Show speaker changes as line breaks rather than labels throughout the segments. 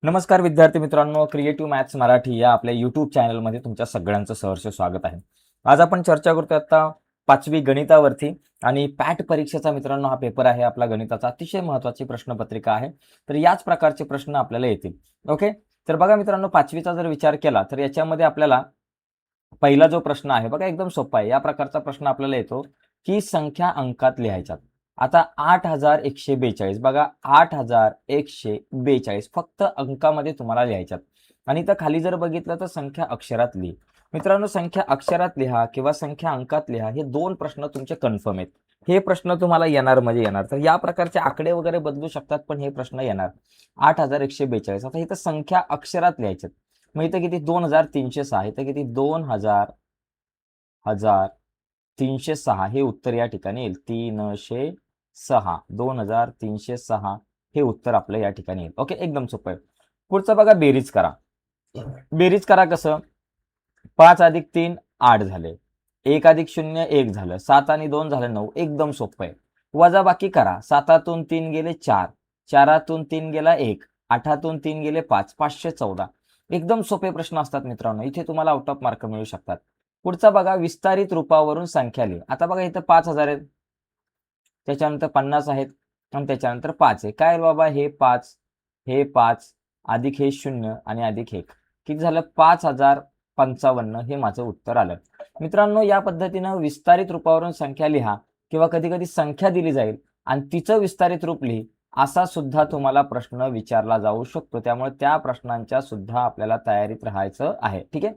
नमस्कार विद्यार्थी मित्रांनो, क्रिएटिव्ह मॅथ्स मराठी या आपल्या यूट्यूब चॅनलमध्ये तुमच्या सगळ्यांचं सहर्ष स्वागत आहे. आज आपण चर्चा करतोय आता 5वी गणितावरती आणि पॅट परीक्षेचा मित्रांनो हा पेपर आहे. आपला गणिताचा अतिशय महत्त्वाची प्रश्नपत्रिका आहे. तर याच प्रकारचे प्रश्न आपल्याला येतील. ओके. तर बघा मित्रांनो, 5वीचा जर विचार केला तर याच्यामध्ये आपल्याला पहिला जो प्रश्न आहे बघा एकदम सोपा आहे. या प्रकारचा प्रश्न आपल्याला येतो, की संख्या अंकात लिहायच्यात. आता 8142 बघा 8142 फक्त अंकामध्ये तुम्हाला लिहायच्यात. आणि इथं खाली जर बघितलं तर संख्या अक्षरात लिहा. मित्रांनो, संख्या अक्षरात लिहा किंवा संख्या अंकात लिहा हे दोन प्रश्न तुमचे कन्फर्म आहेत. हे प्रश्न तुम्हाला येणार म्हणजे येणार. तर या प्रकारचे आकडे वगैरे बदलू शकतात, पण हे प्रश्न येणार. 8142 आता इथं संख्या अक्षरात लिहायच्यात. मग इथं किती 2306 इथं किती 2306 हे उत्तर या ठिकाणी येईल. 306 2306 हे उत्तर आपलं या ठिकाणी येईल. ओके, एकदम सोपं आहे. पुढचं बघा, बेरीज करा. बेरीज करा कसं? 5 अधिक 3 8 झाले. 1 अधिक 0 1 झालं. 7 आणि 2 झालं 9. एकदम सोपं आहे. वजाबाकी करा. 7तून 3 गेले 4, 4तून 3 गेला 1, 8तून 3 गेले 5, 514. एकदम सोपे प्रश्न असतात मित्रांनो. इथे तुम्हाला आउट ऑफ मार्क मिळू शकतात. पुढचा बघा, विस्तारित रूपावरून संख्या लिहा. आता बघा इथं 5000 आहेत, त्याच्यानंतर 50 आहेत आणि त्याच्यानंतर 5 आहे. काय बाबा, हे 5 हे 5 अधिक हे 0 आणि अधिक 1 किती झालं? 5055 हे माझं उत्तर आलं. मित्रांनो, या पद्धतीनं विस्तारित रूपावरून संख्या लिहा किंवा कधी कधी संख्या दिली जाईल आणि तिचं विस्तारित रूप लिही, असा सुद्धा तुम्हाला प्रश्न विचारला जाऊ शकतो. त्यामुळे त्या प्रश्नांच्या सुद्धा आपल्याला तयारीत राहायचं आहे. ठीक आहे.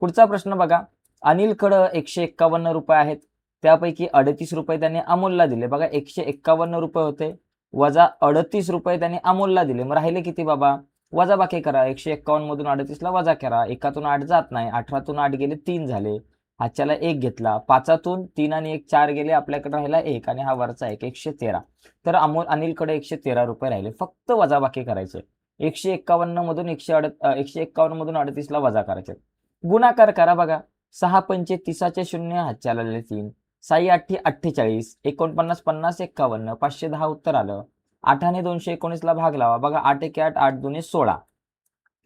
पुढचा प्रश्न बघा, अनिलकडं 151 रुपये आहेत, त्यापैकी 38 रुपये त्यांनी अमोलला दिले. बघा 151 रुपये होते, वजा 38 रुपये त्यांनी अमोलला दिले. मग राहिले किती बाबा? वजाबाकी करा. 151 मधून 38ला वजा करा. 1तून 8 जात नाही. 18तून 8 गेले 3 झाले. हाच्याला 1 घेतला. 5तून 3 आणि 1 4 गेले. आपल्याकडे राहिला 1 आणि हा वरचा 1 113. तर अनिलकडे 113 रुपये राहिले. फक्त वजाबाकी करायचे. 151 मधून 151 मधून 38ला वजा करायचे. गुणाकार करा. बघा 6 पंचे 30चे 0, हातच्याला आलेले 3, 6 8 48, 49 50 51, 510 उत्तर आलं. 8ने 219ला भाग लावा. बघा 8 1 8, 8 2 16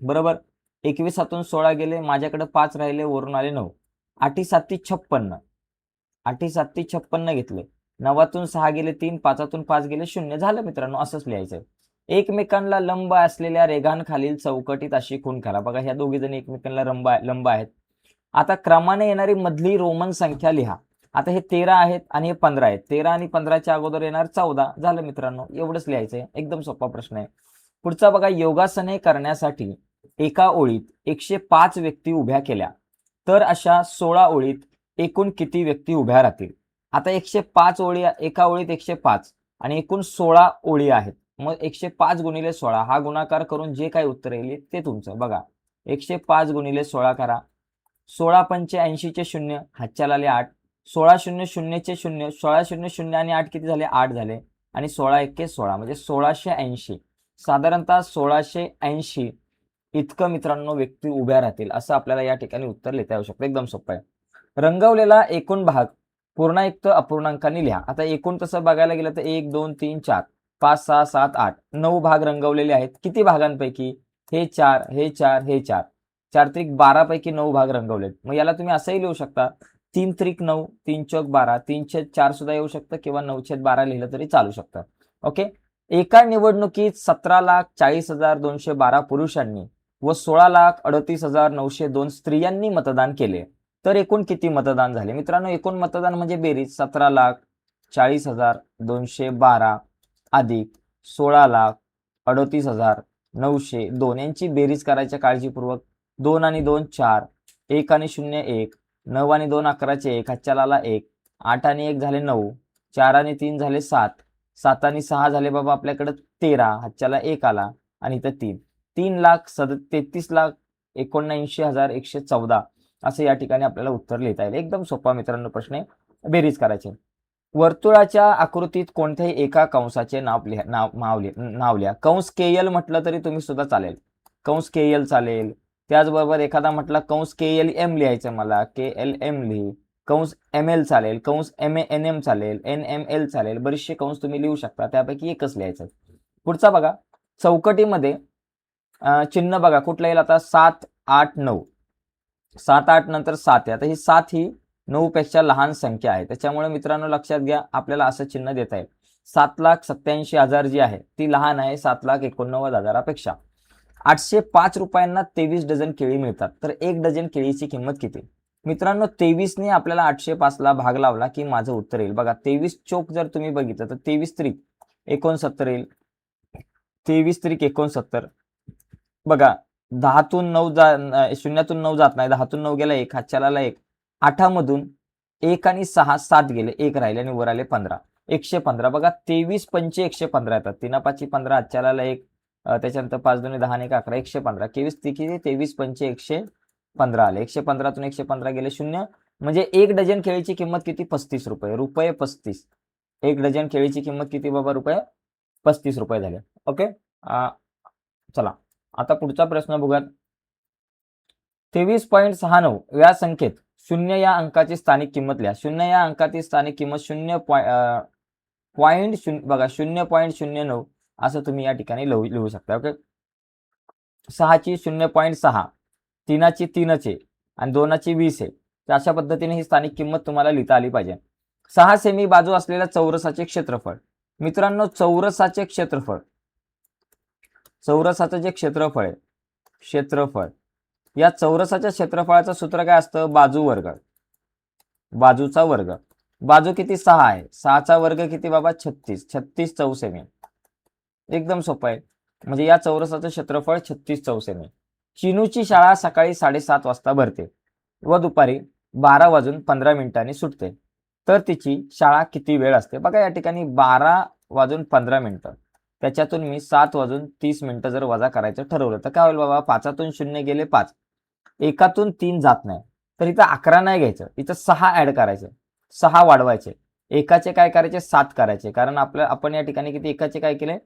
बरोबर. 21तून 16 गेले, माझ्याकडे 5 राहिले, वरून आले 9. 8 7 56, 8 7 56 घेतले. 9तून 6 गेले 3, 5तून 5 गेले 0 झालं. मित्रांनो, असंच लिहायचं. एकमेकांना लंब असलेल्या रेघांखालील चौकटीत अशी खूण करा. बघा ह्या दोघी जण एकमेकांना लंब आहेत. आता क्रमाने येणारी मधली रोमन संख्या लिहा. आता हे 13 आहेत आणि हे 15 आहेत. 13 आणि 15च्या अगोदर येणार 14 झालं. मित्रांनो, एवढंच लिहायचंय. एकदम सोपा प्रश्न आहे. पुढचा बघा, योगासने करण्यासाठी एका ओळीत 105 व्यक्ती उभ्या केल्या तर अशा 16 ओळीत एकूण किती व्यक्ती उभ्या राहतील? आता 105 ओळी, एका ओळीत 105 आणि एकूण 16 ओळी आहेत. मग 105 गुणिले 16 हा गुणाकार करून जे काही उत्तर येईल ते तुमचं. बघा 105 गुणिले 16 करा. 16 पंचे 80चे 0, हातच्याला आले 8. 16 0 0चे 0, 16 0 0 आणि 8 किती झाले? 8 झाले. आणि 16 1 16 म्हणजे 1680. साधारणतः 1680 इतकं मित्रांनो व्यक्ती उभ्या राहतील, असं आपल्याला या ठिकाणी उत्तर लिहिता येऊ शकतं. एकदम सोपं आहे. रंगवलेला एकूण भाग पूर्णायुक्त अपूर्णांकांनी लिहा. आता एकूण तसं बघायला गेलं तर 1 2 3 4 5 6 7 8 9 भाग रंगवलेले आहेत. किती भागांपैकी? हे 4 हे 4 हे 4, 4 त्रिक 12 पैकी 9 भाग रंगवलेत. मग याला तुम्ही असंही लिहू शकता, 3 त्रिक 9, 3 चौक 12, 3/4 सुद्धा येऊ शकतं किंवा 9/12 लिहिलं तरी चालू शकतं. ओके. एका निवडणुकीत 17,40,212 पुरुषांनी व 16,38,902 स्त्रियांनी मतदान केले तर एकूण किती मतदान झाले? मित्रांनो, एकूण मतदान म्हणजे बेरीज 17,40,212 अधिक 16,38,902 यांची बेरीज करायच्या काळजीपूर्वक. 2 आणि 2 4, 1 आणि 0 1, 9 आणि 2 11चे 1, हातच्याला आला 1, 8 आणि 1 झाले 9, 4 आणि 3 झाले 7, 7 आणि 6 झाले बाबा आपल्याकडे 13, हातच्याला 1 आला आणि इथं 3, 3,33,79,114 असं या ठिकाणी आपल्याला उत्तर लिहिता येईल. एकदम सोपा मित्रांनो प्रश्न आहे. बेरीज करायचे. वर्तुळाच्या आकृतीत कोणत्याही एका कंसाचे नाव लिहा. कंस KL म्हटलं तरी तुम्ही सुद्धा चालेल. कंस KL चालेल. त्याचबरोबर एखादा म्हटला कंस KLM लिहायचं मला, KLM लिही. कंस ML चालेल, कंस NM चालेल, NML चालेल. बरेचसे कंस तुम्ही लिहू शकता, त्यापैकी एकच लिहायचं. पुढचा बघा, चौकटीमध्ये चिन्ह बघा कुठलं येईल आता, 7 8 9, 7 8 नंतर 7 आहे. आता ही 7 ही 9 पेक्षा लहान संख्या आहे, त्याच्यामुळे मित्रांनो लक्षात घ्या आपल्याला असं चिन्ह देता येईल. 7,87,000 जी आहे ती लहान आहे 7,89,000पेक्षा. 805 रुपयांना 23 डझन केळी मिळतात, तर 1 डझन केळीची किंमत किती? मित्रांनो 23ने आपल्याला 805ला भाग लावला की माझं उत्तर येईल बघा. 23 चोक जर तुम्ही बघितलं तर 23 त्रिक 69 येईल. 23 त्रिक 69 बघा. 10तून 9 शून्यातून 9 जात नाही, 10तून 9 गेला 1, हातच्याला 1, 8मधून 1 आणि 6 7 गेले, 1 राहिले आणि वर आले 15, 115 बघा. 23 पंचे 115 येतात, 3 5 15, हातच्याला 1, त्याच्यानंतर 5 2 10 आणि 11, 115. 23 पंचे 115 आले, 115तून 115 गेले 0, म्हणजे 1 डझन केळीची किंमत किती? 35 रुपये. रुपये 35. 1 डझन केळीची किंमत किती बाबा? रुपये 35 रुपये झाले. ओके. चला आता पुढचा प्रश्न बघूयात. 23.69 या संख्येत 0 या अंकाची स्थानिक किंमत लिहा. 0 या अंकाची स्थानिक किंमत 0 बघा 0.09 असं तुम्ही या ठिकाणी लिहू शकता. ओके. 6ची 0.6, 3ची 3च आहे आणि 2ची 20 आहे. तर अशा पद्धतीने ही स्थानिक किंमत तुम्हाला लिहिता आली पाहिजे. 6 सेमी बाजू असलेल्या चौरसाचे क्षेत्रफळ. मित्रांनो चौरसाचे क्षेत्रफळ, चौरसाचं जे क्षेत्रफळ आहे, क्षेत्रफळ, या चौरसाच्या क्षेत्रफळाचं सूत्र काय असतं? बाजू वर्ग, बाजूचा वर्ग. बाजू किती? 6 आहे, 6चा वर्ग किती बाबा? 36, 36 चौसेमी. एकदम सोपं आहे. म्हणजे या चौरसाचं क्षेत्रफळ 36 चौसेमी. चिनूची शाळा सकाळी 7:30 वाजता भरते व दुपारी 12:15 सुटते, तर तिची शाळा किती वेळ असते? बघा या ठिकाणी 12:15, त्याच्यातून मी 7:30 जर वजा करायचं ठरवलं तर काय होईल बाबा? 5तून 0 गेले 5, 1तून 3 जात नाही, तर इथं 11 नाही घ्यायचं, इथं 6 ऍड करायचे, 6 वाढवायचे, एकाचे काय करायचे? 7 करायचे, कारण आपण या ठिकाणी किती एकाचे काय केले?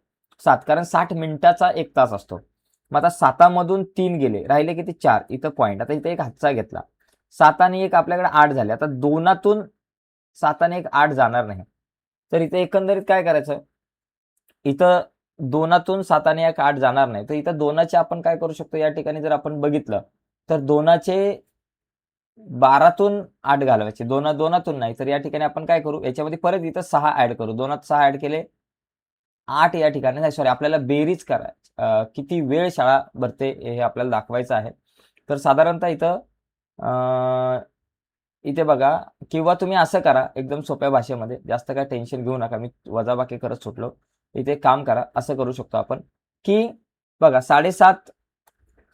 7, कारण 60 मिनिटाचा 1 तास असतो. मग आता 7मधून 3 गेले, राहिले किती? 4, इथं पॉईंट. आता इथं एक हातचा घेतला, 7 आणि 1 आपल्याकडे 8 झाले. आता 2तून 7 आणि 1 8 जाणार नाही, तर इथं एकंदरीत काय करायचं? इथं 2तून 7 आणि 1 8 जाणार नाही, तर इथं 2चे आपण काय करू शकतो? या ठिकाणी जर आपण बघितलं तर 2चे 12तून 8 घालवायचे, 2तून नाही, तर या ठिकाणी आपण काय करू? याच्यामध्ये परत इथं 6 ऍड करू, 2त 6 ऍड केले 8 या ठिकाणी नाही, सॉरी आपल्याला बेरीज करायची. किती वेळ शाळा भरते हे आपल्याला दाखवायचं आहे. तर साधारणतः इथे बघा, किंवा तुम्ही असं करा एकदम सोप्या भाषेमध्ये, जास्त काय टेन्शन घेऊ नका, मी वजाबाकी करत सुटलो. इथे काम करा, असं करू शकतो आपण की बघा 7:30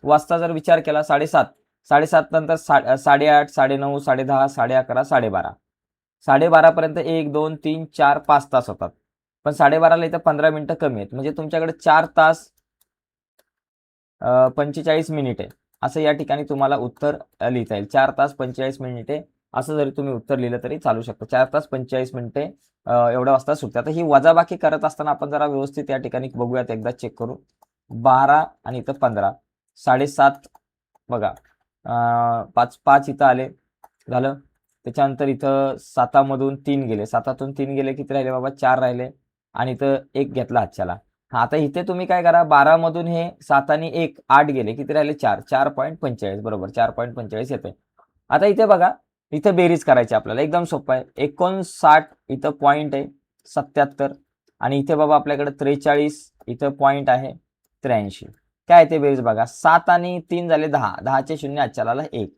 वाजता जर विचार केला, 7:30, 7:30 नंतर 8:30, 9:30, 10:30, 11:30, 12:30, 12:30 पर्यंत 1 2 3 4 5 तास होतात. पण 12:30ला इथं 15 मिनिटं कमी आहेत, म्हणजे तुमच्याकडे 4 तास 45 मिनिटे असं या ठिकाणी तुम्हाला उत्तर लिहिता येईल. 4 तास 45 मिनिटे असं जरी तुम्ही उत्तर लिहिलं तरी चालू शकतं. 4 तास 45 मिनिटे एवढ्या वाजता सुटते. आता ही वजाबाकी करत असताना आपण जरा व्यवस्थित या ठिकाणी बघूयात, एकदा चेक करू. 12 आणि इथं 15, 7:30 बघा, 5 इथं आले, झालं. त्याच्यानंतर इथं 7मधून 3 गेले, 7तून 3 गेले, किती राहिले बाबा? 4 राहिले, आणि इथं 1 घेतला हातच्याला. आता इथे तुम्ही काय करा, 12मधून हे 7 आणि 1 8 गेले, किती राहिले? 4, 4.45 बरोबर, 4.45 येते. आता इथे बघा, इथं बेरीज करायची आपल्याला, एकदम सोपं आहे. 59 इथं पॉईंट आहे 77, आणि इथे बाबा आपल्याकडे 43 इथं पॉईंट आहे 83. काय ते बेरीज बघा, 7 आणि 3 झाले 10, 10चे 0 हातच्याला 1,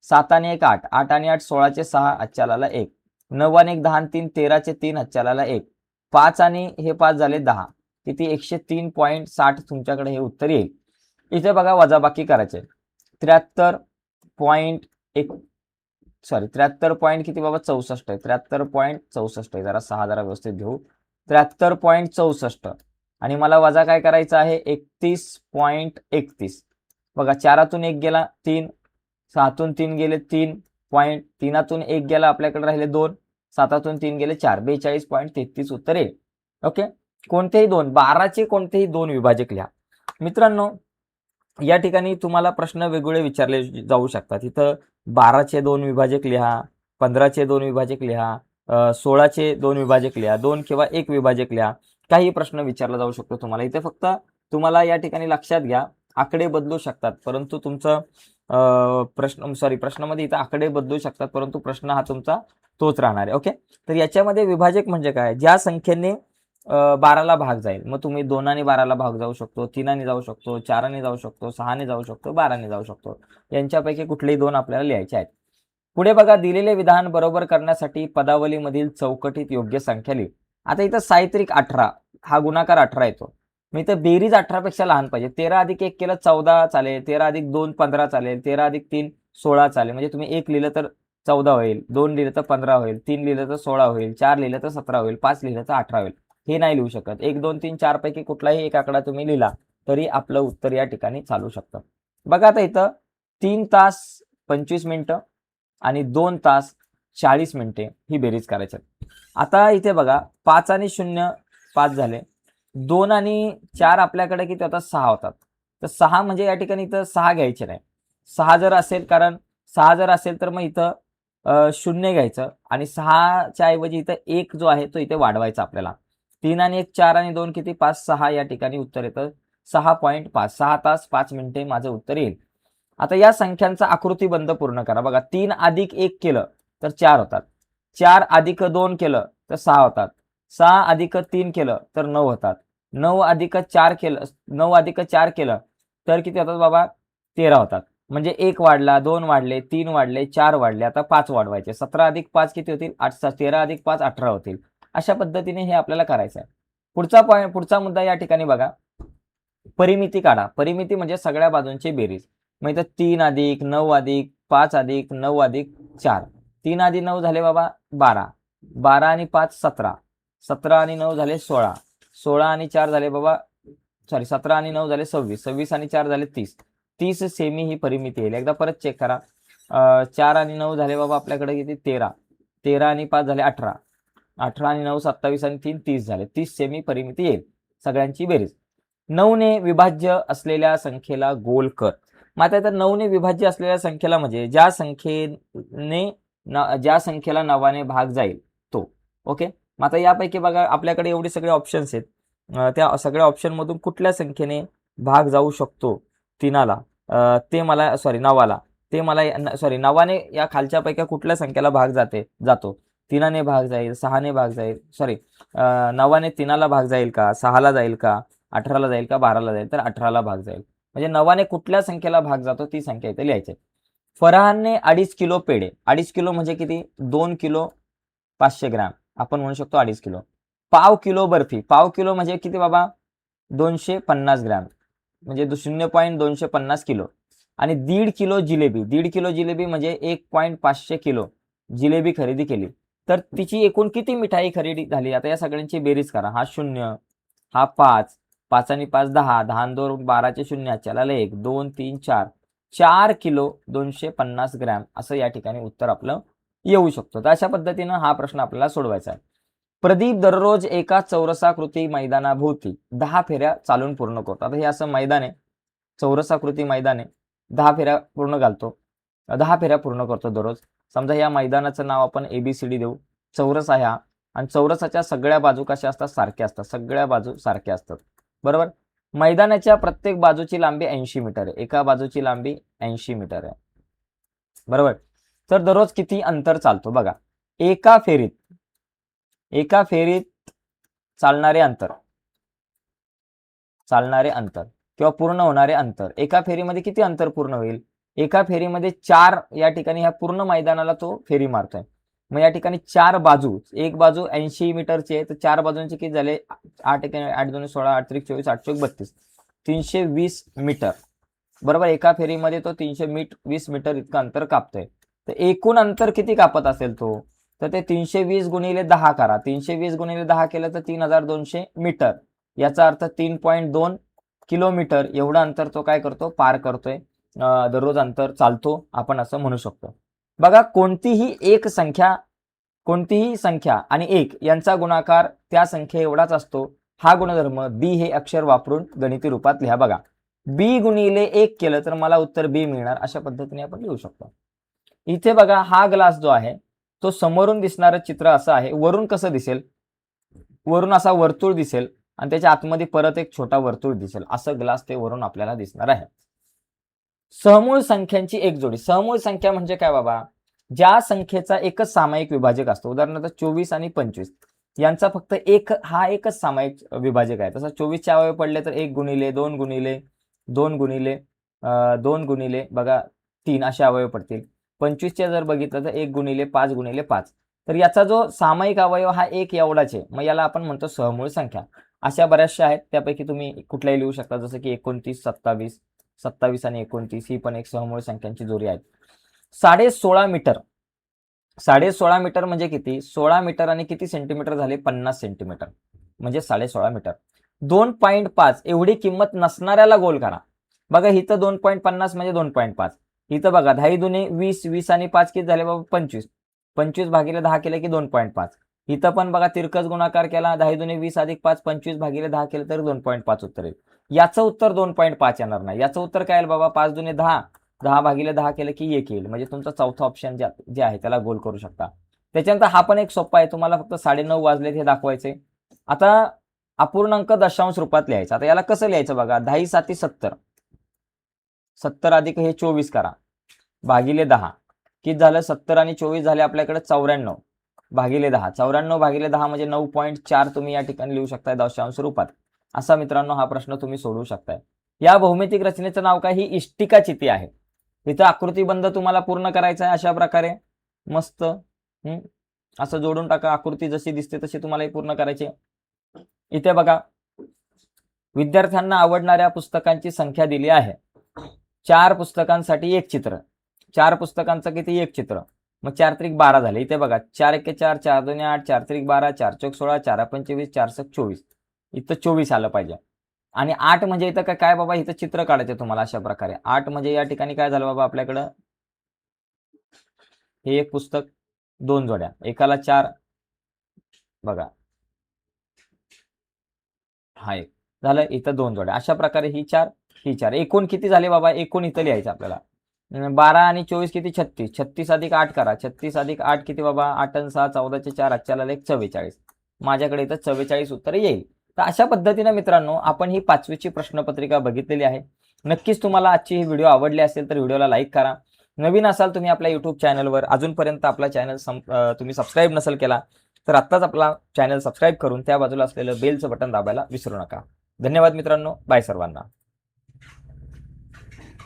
7 आणि 1 8, 8 आणि 8 16चे 6 हातच्याला 1, 9 आणि 1 10 आणि 3 13चे 3 हातच्याला 1, 5 आणि हे 5 झाले 10, किती? 103.60 तुमच्याकडे हे उत्तर येईल. इथे बघा वजाबाकी करायचे, 73.1 सॉरी 73 पॉईंट किती बाबा? 64 आहे, 73.64 आहे. जरा 6 जरा व्यवस्थित घेऊ, 73.64, आणि मला वजा काय करायचं आहे? 31.31. बघा 4तून 1 गेला 3, 6तून 3 गेले 3 पॉईंट, 3तून 1 गेला आपल्याकडे राहिले 2, 7तून 3 गेले 4, 42.33 उत्तर येईल. ओके. कोणतेही 2, 12चे कोणतेही 2 विभाजक लिहा. मित्रांनो या ठिकाणी तुम्हाला प्रश्न वेगवेगळे विचारले जाऊ शकतात. इथं 12चे 2 विभाजक लिहा, 15चे 2 विभाजक लिहा, 16चे 2 विभाजक लिहा, 2 किंवा 1 विभाजक लिहा, काही प्रश्न विचारला जाऊ शकतो तुम्हाला. इथे फक्त तुम्हाला या ठिकाणी लक्षात घ्या, आकडे बदलू शकतात, परंतु तुमचं प्रश्नामध्ये इथं आकडे बदलू शकतात, परंतु प्रश्न हा तुमचा तोच राहणार आहे. ओके, तर याच्यामध्ये विभाजक म्हणजे काय, ज्या संख्येने 12ला भाग जाईल, मग तुम्ही 2 12ला भाग जाऊ शकतो, 3 जाऊ शकतो, 4 जाऊ शकतो, 6 जाऊ शकतो, 12 जाऊ शकतो. यांच्यापैकी कुठलेही 2 आपल्याला लिहायचे आहेत. पुढे बघा, दिलेले विधान बरोबर करण्यासाठी पदावलीमधील चौकटीत योग्य संख्या लिही. आता इथं साहित्रिक 18 हा गुणाकार 18 येतो, मग इथं बेरीज 18 पेक्षा लहान पाहिजे. 13 अधिक 1 केलं 14 चालेल, 13 अधिक 2 15 चालेल, 13 अधिक 3 16 चालेल. म्हणजे तुम्ही 1 लिहिलं तर 14 होईल, 2 लिहिलं तर 15 होईल, 3 लिहिलं तर 16 होईल, 4 लिहिलं तर 17 होईल, 5 लिहिलं तर 18 होईल. हे नाही लिहू शकत. 1 2 3 4 पैकी कुठलाही एक आकडा तुम्ही लिहिला तरी आपलं उत्तर या ठिकाणी चालू शकतं. बघा आता इथं 3 तास 25 मिनिटं आणि 2 तास 40 मिनिटे ही बेरीज करायची. आता इथे बघा 5 आणि 0 5 झाले, 2 आणि 4 आपल्याकडे किती होतात 6 होतात. तर 6 म्हणजे या ठिकाणी इथं 6 घ्यायचे नाही. 6 जर असेल, कारण 6 जर असेल तर मग इथं 0 घ्यायचं आणि 6च्या ऐवजी इथं 1 जो आहे तो इथे वाढवायचा आपल्याला. 3 आणि 1 4 आणि 2 किती 5 6 या ठिकाणी उत्तर येतं 6.5 6 तास 5 मिनिटे माझं उत्तर येईल. आता या संख्यांचा आकृतीबंध पूर्ण करा. बघा 3 अधिक 1 केलं तर 4 होतात, 4 अधिक 2 केलं तर 6 होतात, 6 अधिक 3 केलं तर 9 होतात, 9 अधिक 4 केलं 9 अधिक 4 केलं तर किती होतात बाबा 13 होतात. म्हणजे 1 वाढला, 2 वाढले, 3 वाढले, 4 वाढले, आता 5 वाढवायचे. 17 अधिक 5 किती होतील 8 13 अधिक 5 18 होतील. अशा पद्धतीने हे आपल्याला करायचं आहे. पुढचा मुद्दा या ठिकाणी बघा, परिमिती काढा. परिमिती म्हणजे सगळ्या बाजूंची बेरीज. मग इथं 3 अधिक 9 अधिक 5 अधिक 9 अधिक 4, 3 अधिक 9 झाले बाबा 12, 12 आणि 5 17, 17 आणि 9 झाले 16, 16 आणि 4 झाले बाबा 17 आणि 9 झाले 26, 26 आणि 4 झाले 30, 30 सेमी ही परिमिती येईल. एकदा परत चेक करा. 4 आणि 9 झाले बाबा आपल्याकडे किती 13, 13 आणि 5 झाले 18, 18 आणि 9 27 आणि 3 30 झाले, 30 सेमी परिमिती येईल सगळ्यांची बेरीज. 9 ने विभाज्य असलेल्या संख्येला गोल कर. मग आता तर 9 ने विभाज्य असलेल्या संख्येला म्हणजे ज्या संख्येला 9ने भाग जाईल तो. ओके, मग आता यापैकी बघा आपल्याकडे एवढे सगळे ऑप्शन्स आहेत. त्या सगळ्या ऑप्शन मधून कुठल्या संख्येने भाग जाऊ शकतो 3ला, ते मला नवाला, ते मला 9ने या खालच्या पैकी कुठल्या संख्येला भाग जातो. 3ने भाग जाईल, 6ने भाग जाईल, 9ने 3ला भाग जाईल का, 6ला जाईल का, 18ला जाईल का, 12ला जाईल, तर 18ला भाग जाईल. म्हणजे 9ने कुठल्या संख्येला भाग जातो ती संख्या इथे लिहायची. फरहानने 2.5 किलो पेढे, 2.5 किलो म्हणजे किती 2 किलो 500 ग्रॅम, आपण म्हणू शकतो 2.5 किलो. पाव किलो बर्फी, पाव किलो म्हणजे किती बाबा 250 ग्रॅम, म्हणजे 0.250 किलो. आणि 1.5 किलो जिलेबी, 1.5 किलो जिलेबी म्हणजे 1.500 किलो जिलेबी खरेदी केली, तर तिची एकूण किती मिठाई खरेदी झाली. आता या सगळ्यांची बेरीज करा. हा 0, हा 5, 5 आणि 5 10, 10 आणि 2 12चे 0, चला 1 2 3 4, 4 किलो 250 ग्रॅम असं या ठिकाणी उत्तर आपलं येऊ शकतो. तर अशा पद्धतीनं हा प्रश्न आपल्याला सोडवायचा आहे. प्रदीप दररोज एका चौरसाकृती मैदानाभोवती 10 फेऱ्या चालून पूर्ण करतो. आता हे असं मैदान आहे, चौरसाकृती मैदान आहे, 10 फेऱ्या पूर्ण घालतो, 10 फेऱ्या पूर्ण करतो दररोज. समजा या मैदानाचं नाव आपण ABCD देऊ. चौरस आहे हा, आणि चौरसाच्या सगळ्या बाजू कशा असतात सारख्या असतात, सगळ्या बाजू सारख्या असतात, बरोबर. मैदानाच्या प्रत्येक बाजूची लांबी 80 मीटर आहे, एका बाजूची लांबी 80 मीटर आहे, बरोबर. तर दररोज किती अंतर चालतो बघा. एका फेरीत चालणारे अंतर किंवा पूर्ण होणारे अंतर, एका फेरीमध्ये किती अंतर पूर्ण होईल. एका फेरीमध्ये 4 या ठिकाणी ह्या पूर्ण मैदानाला तो फेरी मारतोय. मग या ठिकाणी 4 बाजू, एक बाजू 80 मीटरची आहे, तर 4 बाजूंचे किती झाले 8 8 2 16 8 3 24 8 चौक 32, 320 मीटर, बरोबर. एका फेरीमध्ये तो 320 मीटर इतकं अंतर कापतोय. तर एकूण अंतर किती कापत असेल तो, तर ते 320 गुणिले 10 करा. 320 गुणिले 10 केलं तर 3200 मीटर, याचा अर्थ 3.2 किलोमीटर एवढं अंतर तो काय करतो पार करतोय, दररोज अंतर चालतो आपण असं म्हणू शकतो. बघा कोणतीही संख्या आणि 1 यांचा गुणाकार त्या संख्ये एवढाच असतो. हा गुणधर्म बी हे अक्षर वापरून गणिती रूपात लिहा. बघा बी गुणिले 1 केलं तर मला उत्तर बी मिळणार, अशा पद्धतीने आपण लिहू शकतो. इथे बघा हा ग्लास जो आहे तो समोरून दिसणारं चित्र असं आहे. वरून कसं दिसेल, वरून असा वर्तुळ दिसेल, आणि त्याच्या आतमध्ये परत एक छोटा वर्तुळ दिसेल, असं ग्लास ते वरून आपल्याला दिसणार आहे. सहमूळ संख्यांची एक जोडी. सहमूळ संख्या म्हणजे काय बाबा? ज्या संख्येचा एकच सामायिक विभाजक असतो. उदाहरणार्थ 24 आणि 25 यांचा फक्त एकच सामायिक विभाजक आहे. तसं 24 चे अवयव पडले तर 1 गुणिले 2 गुणिले 2 गुणिले 2 गुणिले बघा 3 असे अवयव पडतील. 25 चे जर बघितलं तर 1 गुणिले 5 गुणिले 5. तर याचा जो सामायिक अवयव हा एक एवढाच आहे. मग याला आपण म्हणतो सहमूळ संख्या. अशा बऱ्याचशा आहेत. त्यापैकी तुम्ही कुठल्याही लिहू शकता, जसं की 29, 27, 27 आणि 29 ही पण एक सहमूळ संख्यांची जोडी आहे. 16.5 मीटर. 16.5 मीटर म्हणजे किती? 16 मीटर आणि किती सेंटीमीटर झाले? 50 सेंटीमीटर म्हणजे 16.5 मीटर. 2.5 एवढी किंमत नसणाऱ्याला गोल करा. बघा इथं 2.50 म्हणजे 2.5. इथं बघा 10 दुने 20, 20 आणि 5 किती झाले बाबा? 25. 25 भागिले 10 केलं की 2.5. इथं पण बघा तिरकस गुणाकार केला, 10 दुने 20 अधिक 5, 25 भागिले 10 केलं तर 2.5 उत्तर येईल. याचं उत्तर 2.5 येणार नाही. याचं उत्तर काय येईल बाबा? 5 दुने 10, 10 भागिले 10 केलं की 1 येईल. म्हणजे तुमचा चौथा ऑप्शन जे आहे त्याला गोल करू शकता. त्याच्यानंतर हा पण एक सोपा आहे. तुम्हाला फक्त 9:30 वाजलेत हे दाखवायचे. आता अपूर्णांक दशांश रूपात लिहायचा. आता याला कसं लिहायचं बघा? 10 7 70. 70 अधिक हे 24 करा भागिले 10. किती झालं? 70 आणि 24 झाले आपल्याकडे 94 भागिले 10. 94 भागिले 10 म्हणजे 9.4 तुम्ही या ठिकाणी लिहू शकताय दशांश रूपात. असा मित्रांनो हा प्रश्न तुम्ही सोडवू शकताय. या भौमितिक रचनेचं नाव काय? ही इष्टिका चिती आहे. इथं आकृतीबंध तुम्हाला पूर्ण करायचा आहे अशा प्रकारे मस्त असं जोडून टाका. आकृती जशी दिसते तशी तुम्हाला ही पूर्ण करायची. इथे बघा विद्यार्थ्यांना आवडणाऱ्या पुस्तकांची संख्या दिली आहे. 4 पुस्तकांसाठी एक चित्र. 4 पुस्तकांचं किती? एक चित्र. मग 4 त्रिक 12 झाले. इथे बघा 4 एके 4, 4 दोन्ही 8, 4 त्रिक 12, 4 चौक 16, 4 पंचे 20, 4 सक 24. इथं 24 आलं पाहिजे. आणि 8 म्हणजे इथं काय बाबा? इथं चित्र काढायचं तुम्हाला अशा प्रकारे. 8 म्हणजे या ठिकाणी काय झालं बाबा आपल्याकडं? हे एक पुस्तक, 2 जोड्या. एकाला 4 बघा. हा एक झालं. इथं 2 जोड्या. अशा प्रकारे ही 4 ही 4. एकूण किती झाले बाबा? एकूण इथं लिहायचं आपल्याला. 12 आणि 24 किती? 36. 36 अधिक 8 करा. 36 अधिक 8 किती बाबा? 8 आणि 6 14 चे 4 आजच्याला 44. माझ्याकडे इथं 44 उत्तर येईल. तर अशा पद्धतीने मित्रांनो आपण ही 5वीची प्रश्नपत्रिका बघितलेली आहे. नक्कीच तुम्हाला आजची ही व्हिडिओ आवडली असेल तर व्हिडिओला लाईक करा. नवीन असाल तुम्ही आपल्या YouTube चॅनलवर, अजूनपर्यंत आपला चॅनल तुम्ही सबस्क्राईब नसेल केला तर आत्ताच आपला चॅनल सबस्क्राईब करून त्या बाजूला असलेलं बेलचं बटन दाबायला विसरू नका. धन्यवाद मित्रांनो. बाय सर्वांना.